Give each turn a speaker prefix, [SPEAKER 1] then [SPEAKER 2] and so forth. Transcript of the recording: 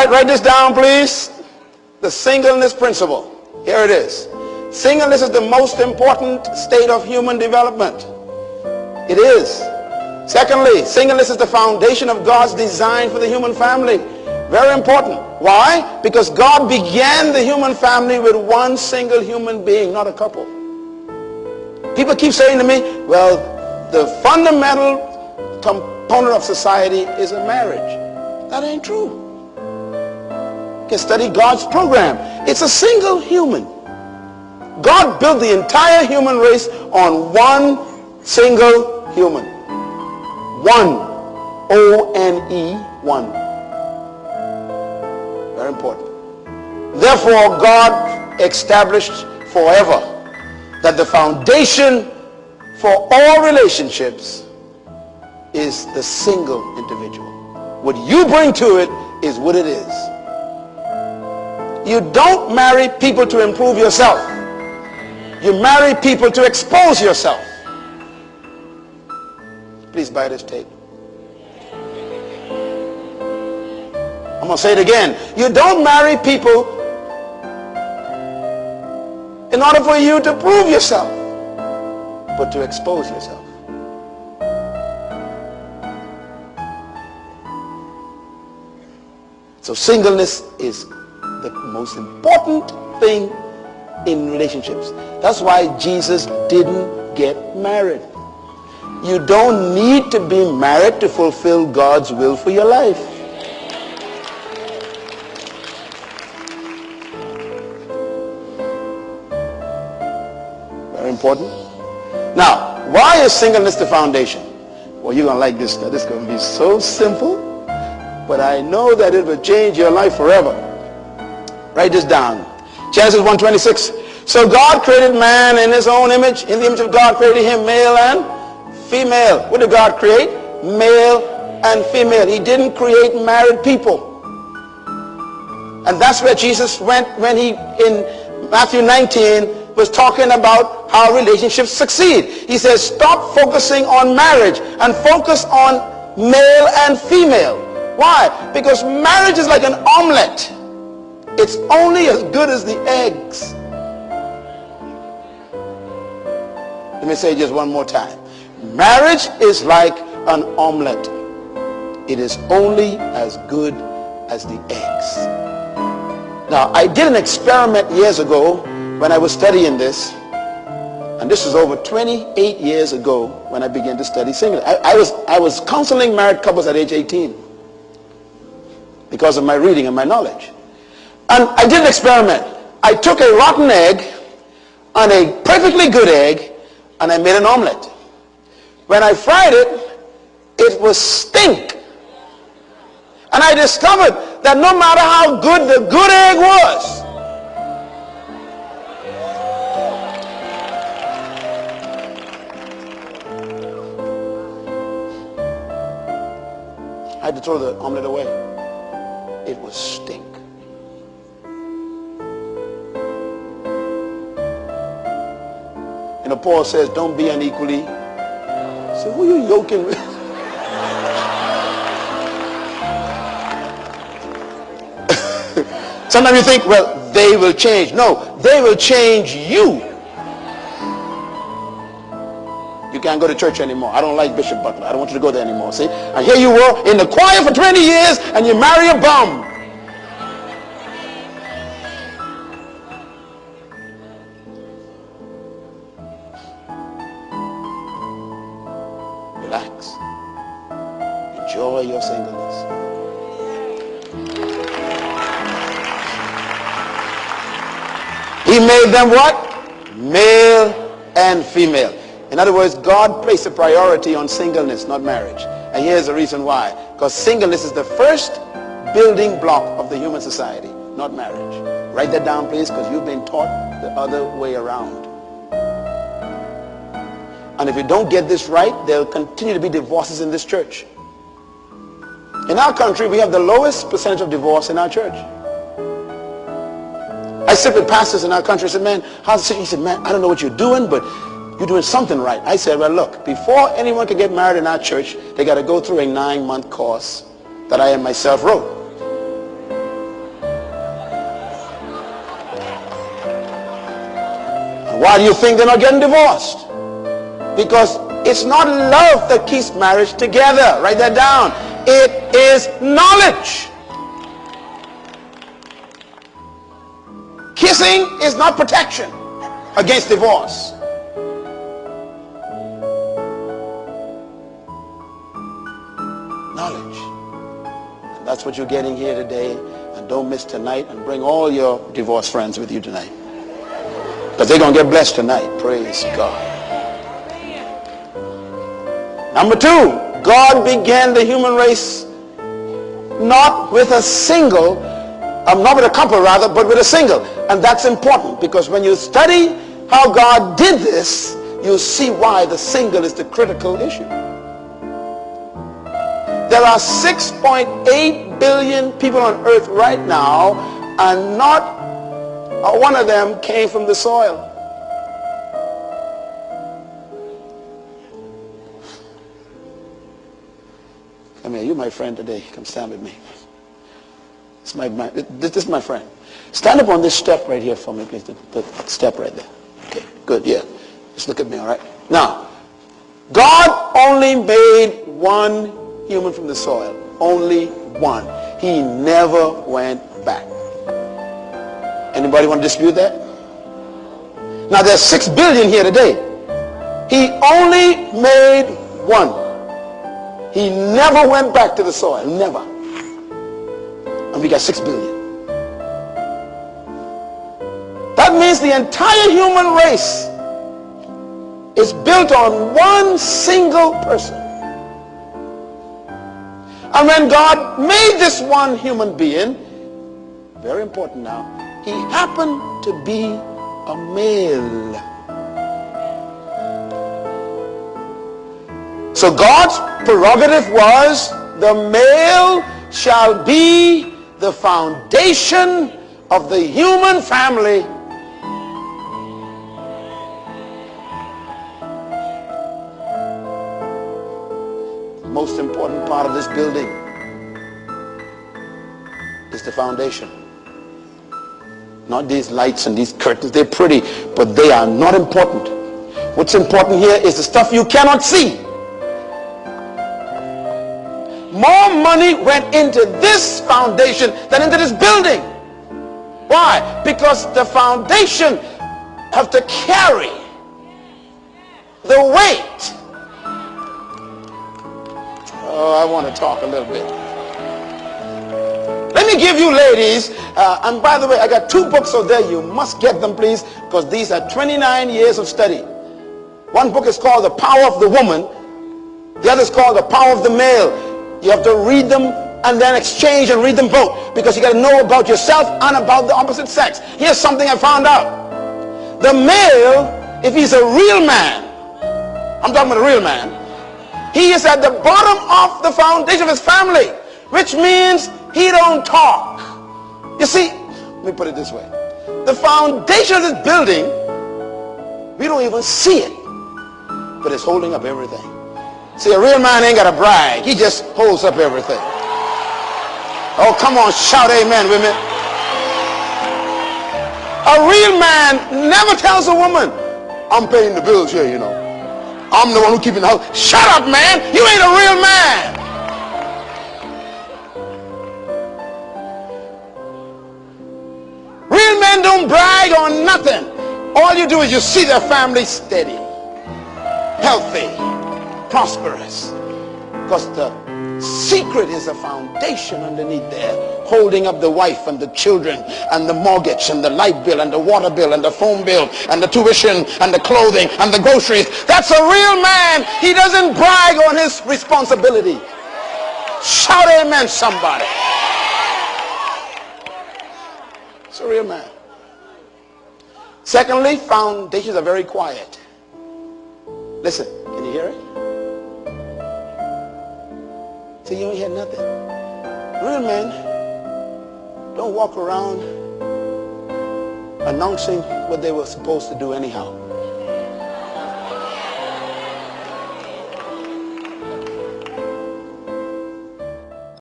[SPEAKER 1] right, write this down, please. The singleness principle. Here it is. Singleness is the most important state of human development. It is. Secondly, singleness is the foundation of God's design for the human family. Very important. Why? Because God began the human family with one single human being, not a couple. People keep saying to me, well, the fundamental component of society is a marriage. That ain't true. You can study God's program. It's a single human. God built the entire human race on one single human. One. O-N-E, one. Very important. Therefore, God established forever that the foundation for all relationships is the single individual. What you bring to it is what it is. You don't marry people to improve yourself. You marry people to expose yourself. Please buy this tape. I'm going to say it again. You don't marry people in order for you to prove yourself, but to expose yourself. So singleness is the most important thing in relationships. That's why Jesus didn't get married. You don't need to be married to fulfill God's will for your life. Very important. Now, why is singleness the foundation? Well, you're going to like this. This is going to be so simple, but I know that it will change your life forever. Write this down. Genesis 1:26. So God created man in his own image. In the image of God created him, male and female. What did God create? Male and female. He didn't create married people. And that's where Jesus went when he, in Matthew 19, was talking about how relationships succeed. He says, stop focusing on marriage and focus on male and female. Why? Because marriage is like an omelet. It's only as good as the eggs. Let me say it just one more time. Marriage is like an omelet. It is only as good as the eggs. Now, I did an experiment years ago when I was studying this, and this was over 28 years ago when I began to study singleness. I was counseling married couples at age 18 because of my reading and my knowledge. And I did an experiment. I took a rotten egg and a perfectly good egg, and I made an omelet. When I fried it, it was stink. And I discovered that no matter how good the good egg was, I had to throw the omelet away. It was stink. You know, Paul says, don't be unequally. So who are you yoking with? Sometimes you think, well, they will change. No, they will change you. You can't go to church anymore. I don't like Bishop Butler. I don't want you to go there anymore. See? And here you were in the choir for 20 years and you marry a bum. Relax. Enjoy your singleness. He made them what? Male and female. In other words, God placed a priority on singleness, not marriage. And here's the reason why. Because singleness is the first building block of the human society, not marriage. Write that down, please, because you've been taught the other way around. And if you don't get this right, there'll continue to be divorces in this church. In our country, we have the lowest percentage of divorce in our church. I sit with pastors in our country. I said, man, how's the situation? He said, man, I don't know what you're doing, but you're doing something right. I said, well, look, before anyone can get married in our church, they got to go through a 9-month course that I myself wrote. Why do you think they're not getting divorced? Because it's not love that keeps marriage together. Write that down. It is knowledge. Kissing is not protection against divorce. Knowledge. And that's what you're getting here today. And don't miss tonight, and bring all your divorced friends with you tonight. Because they're going to get blessed tonight. Praise God. Number two, God began the human race not with a single, not with a couple rather, but with a single. And that's important, because when you study how God did this, you'll see why the single is the critical issue. There are 6.8 billion people on earth right now, and not one of them came from the soil. Come here, you're my friend today. Come stand with me. This is my friend. Stand up on this step right here for me, please. The step right there. Okay, good, yeah. Just look at me, all right? Now, God only made one human from the soil. Only one. He never went back. Anybody want to dispute that? Now, there's 6 billion here today. He only made one. He never went back to the soil. Never. And we got 6 billion. That means the entire human race is built on one single person. And when God made this one human being, very important now, he happened to be a male. So God's prerogative was, the male shall be the foundation of the human family. The most important part of this building is the foundation. Not these lights and these curtains. They're pretty, but they are not important. What's important here is the stuff you cannot see. More money went into this foundation than into this building. Why? Because the foundation have to carry the weight. Oh, I want to talk a little bit. Let me give you ladies, and by the way, I got 2 books out there. You must get them, please, because these are 29 years of study. One book is called The Power of the Woman. The other is called The Power of the Male. You have to read them and then exchange and read them both, because you got to know about yourself and about the opposite sex. Here's something I found out. The male, if he's a real man, I'm talking about a real man, he is at the bottom of the foundation of his family, which means he don't talk. You see, let me put it this way. The foundation of this building, we don't even see it, but it's holding up everything. See, a real man ain't got to brag. He just holds up everything. Oh, come on, shout amen with me. A real man never tells a woman, I'm paying the bills here, you know. I'm the one who keeping the house. Shut up, man. You ain't a real man. Real men don't brag on nothing. All you do is you see their family steady, healthy, prosperous, because the secret is a foundation underneath there, holding up the wife and the children and the mortgage and the light bill and the water bill and the phone bill and the tuition and the clothing and the groceries. That's a real man. He doesn't brag on his responsibility. Shout amen, somebody. It's a real man. Secondly, foundations are very quiet. Listen, can you hear it? See, you ain't hear nothing. Real men don't walk around announcing what they were supposed to do anyhow.